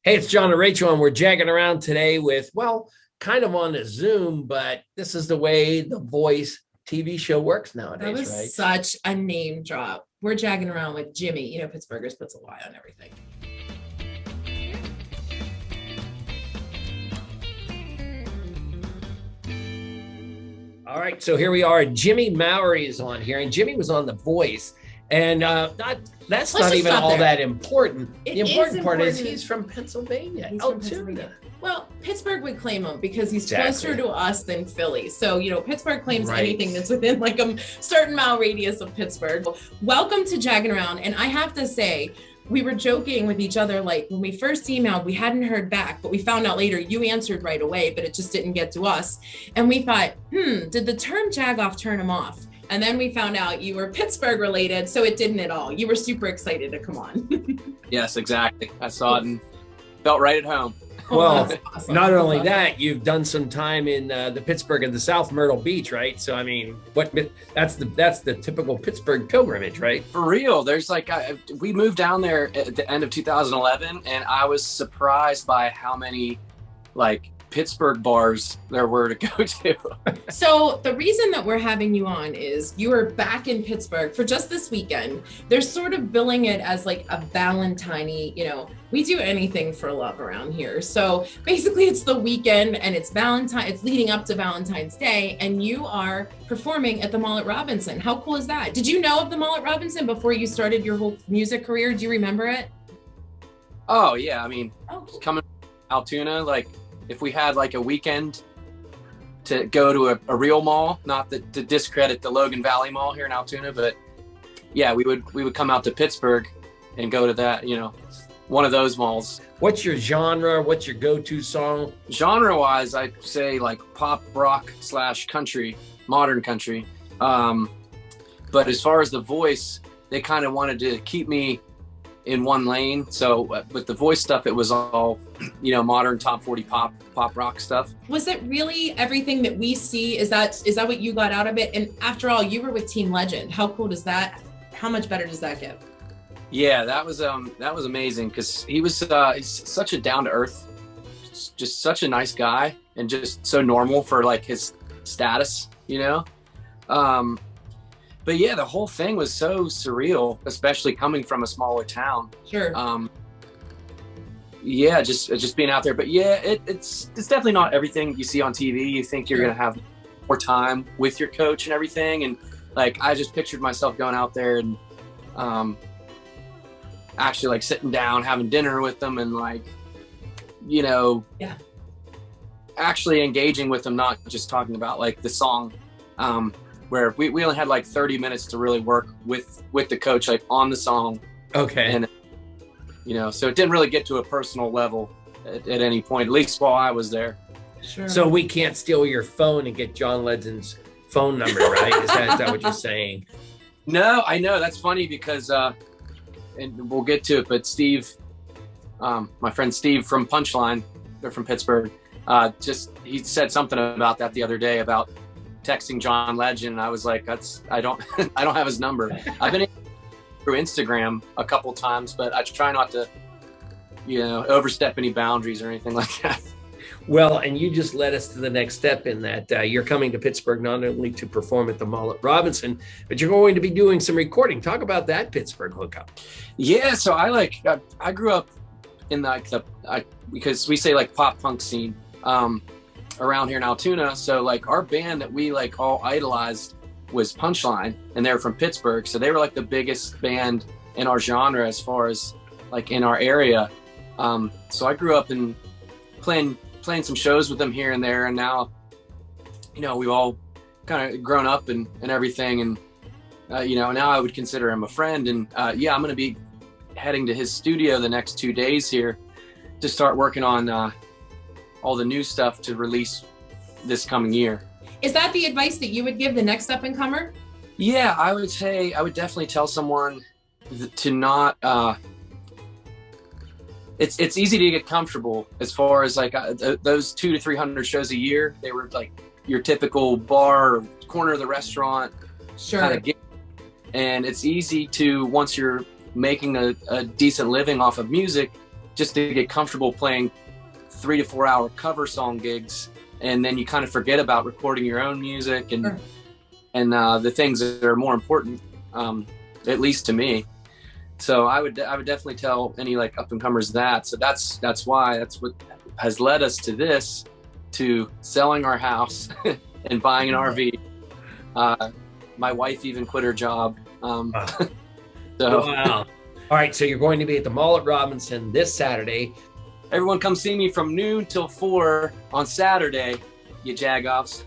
Hey, it's John and Rachel, and we're jagging around today with, well, kind of on a Zoom, but this is the way the Voice TV show works nowadays, that was right? Such a name drop. We're jagging around with Jimmy. You know, Pittsburghers puts a Y on everything. All right, so here we are. Jimmy Mowery is on here, and Jimmy was on The Voice. And that's not even all that important. The important part is he's from Pennsylvania. Pennsylvania. Well, Pittsburgh would claim him because he's closer to us than Philly. So, you know, Pittsburgh claims anything that's within like a certain mile radius of Pittsburgh. Welcome to Jaggin' Around. And I have to say, we were joking with each other, like when we first emailed, we hadn't heard back, but we found out later you answered right away, but it just didn't get to us. And we thought, did the term jag-off turn him off? And then we found out you were Pittsburgh related, so it didn't at all. You were super excited to come on. Yes, exactly. I saw it and felt right at home. Well, awesome. Not only that, you've done some time in the Pittsburgh and the South Myrtle Beach, right? So, I mean, that's the typical Pittsburgh pilgrimage, right? For real. There's like, we moved down there at the end of 2011, and I was surprised by how many like Pittsburgh bars there were to go to. So the reason that we're having you on is you are back in Pittsburgh for just this weekend. They're sort of billing it as like a Valentine-y, you know, we do anything for love around here. So basically it's the weekend and it's leading up to Valentine's Day, and you are performing at the Mall at Robinson. How cool is that? Did you know of the Mall at Robinson before you started your whole music career? Do you remember it? Oh yeah. I mean, coming from Altoona, like, if we had like a weekend to go to a real mall, not to discredit the Logan Valley Mall here in Altoona, but yeah, we would come out to Pittsburgh and go to that, you know, one of those malls. What's your genre? What's your go-to song? Genre-wise, I'd say like pop rock / country, modern country. But as far as the Voice, they kind of wanted to keep me in one lane. So with the Voice stuff, it was all, you know, modern top 40 pop rock stuff. Was it really everything that we see? Is that what you got out of it? And after all, you were with Team Legend. How cool does that, how much better does that get? Yeah, that was amazing, because he's such a down to earth, just such a nice guy, and just so normal for like his status, you know? But yeah, the whole thing was so surreal, especially coming from a smaller town. Sure. Yeah, just being out there. But yeah, it's definitely not everything you see on TV. You think you're gonna have more time with your coach and everything, and like I just pictured myself going out there and actually like sitting down, having dinner with them, and like, you know, actually engaging with them, not just talking about like the song. Where we only had like 30 minutes to really work with the coach, like on the song. Okay. And, you know, so it didn't really get to a personal level at any point, at least while I was there. Sure. So we can't steal your phone and get John Legend's phone number, right? Is that what you're saying? No, I know. That's funny because, and we'll get to it, but Steve, my friend Steve from Punchline, they're from Pittsburgh, he said something about that the other day about texting John Legend, and I was like, I don't have his number. I've been through Instagram a couple times, but I try not to, you know, overstep any boundaries or anything like that. Well, and you just led us to the next step in that you're coming to Pittsburgh not only to perform at the Mall at Robinson, but you're going to be doing some recording. Talk about that Pittsburgh hookup. Yeah, so I grew up in like because we say like pop punk scene. Around here in Altoona, so like our band that we like all idolized was Punchline, and they were from Pittsburgh, so they were like the biggest band in our genre as far as like in our area. So I grew up in playing some shows with them here and there, and now, you know, we've all kind of grown up and everything, and you know, now I would consider him a friend. And yeah, I'm gonna be heading to his studio the next 2 days here to start working on all the new stuff to release this coming year. Is that the advice that you would give the next up and comer? Yeah, I would definitely tell someone to not, it's easy to get comfortable as far as like those 200 to 300 shows a year. They were like your typical bar or corner of the restaurant. Sure. Kind of gig. And it's easy to, once you're making a decent living off of music, just to get comfortable playing 3 to 4 hour cover song gigs, and then you kind of forget about recording your own music and the things that are more important, at least to me. So I would definitely tell any like up and comers that. So that's what has led us to this, to selling our house and buying an RV. My wife even quit her job. Wow. All right, so you're going to be at the Mall at Robinson this Saturday. Everyone come see me from noon till 4 on Saturday, you jagoffs.